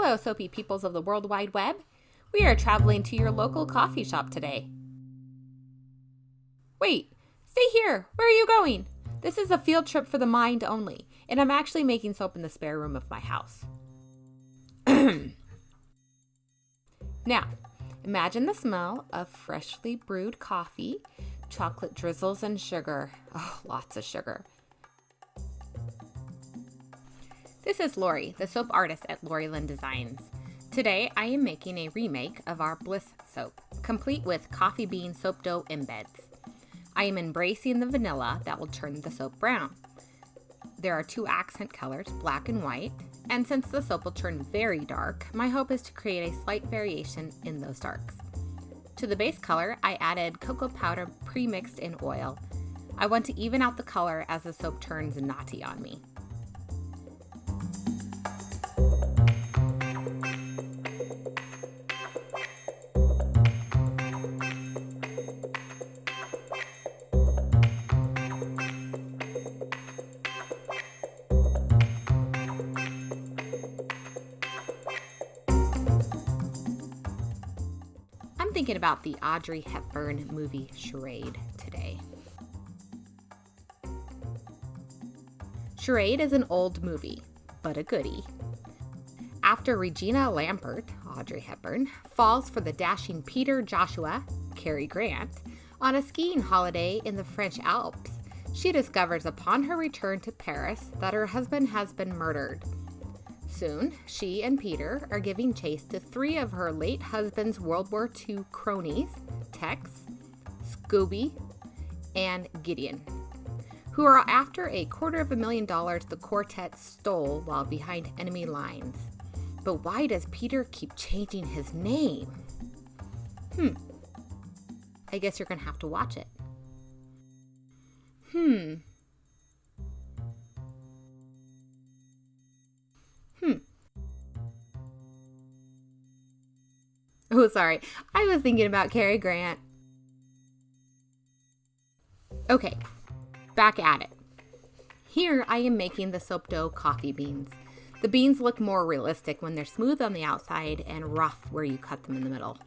Hello, soapy peoples of the World Wide Web. We are traveling to your local coffee shop today. Wait, stay here. Where are you going? This is a field trip for the mind only, and I'm actually making soap in the spare room of my house. Now, imagine the smell of freshly brewed coffee, chocolate drizzles, and sugar. Oh, lots of sugar. This is Lori, the soap artist at LauriLin Designs. Today, I am making a remake of our Bliss Soap, complete with coffee bean soap dough embeds. I am embracing the vanilla that will turn the soap brown. There are two accent colors, black and white, and since the soap will turn very dark, my hope is to create a slight variation in those darks. To the base color, I added cocoa powder pre-mixed in oil. I want to even out the color as the soap turns knotty on me. I'm thinking about the Audrey Hepburn movie Charade today. Charade is an old movie, but a goodie. After Regina Lampert, Audrey Hepburn, falls for the dashing Peter Joshua, Cary Grant, on a skiing holiday in the French Alps, she discovers upon her return to Paris that her husband has been murdered. Soon, she and Peter are giving chase to three of her late husband's World War II cronies, Tex, Scooby, and Gideon, who are after $250,000 the quartet stole while behind enemy lines. But why does Peter keep changing his name? I guess you're going to have to watch it. Oh, sorry. I was thinking about Cary Grant. Okay, back at it. Here I am making the soap dough coffee beans. The beans look more realistic when they're smooth on the outside and rough where you cut them in the middle.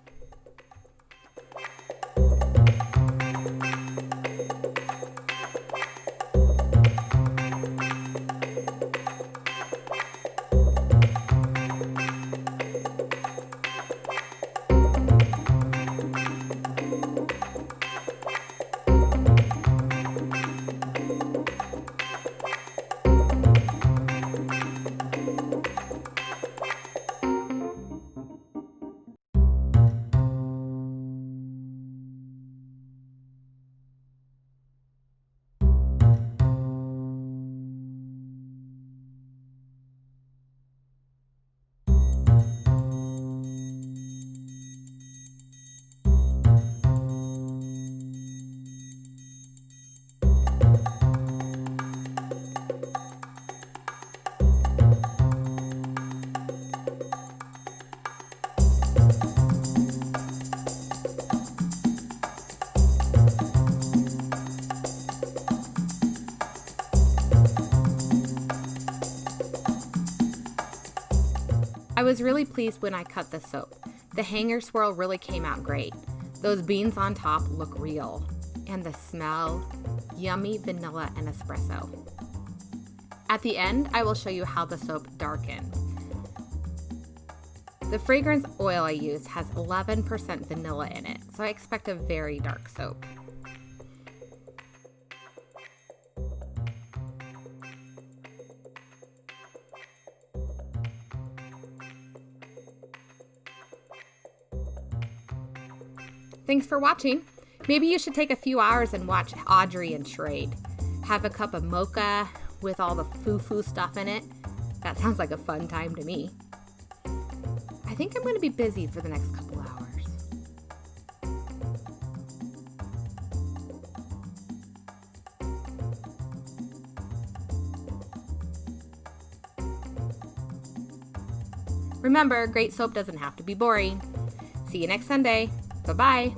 I was really pleased when I cut the soap. The hanger swirl really came out great. Those beans on top look real. And the smell, yummy vanilla and espresso. At the end, I will show you how the soap darkens. The fragrance oil I used has 11% vanilla in it, so I expect a very dark soap. Thanks for watching. Maybe you should take a few hours and watch Audrey and Charade. Have a cup of mocha with all the foo-foo stuff in it. That sounds like a fun time to me. I think I'm going to be busy for the next couple hours. Remember, great soap doesn't have to be boring. See you next Sunday. Bye-bye.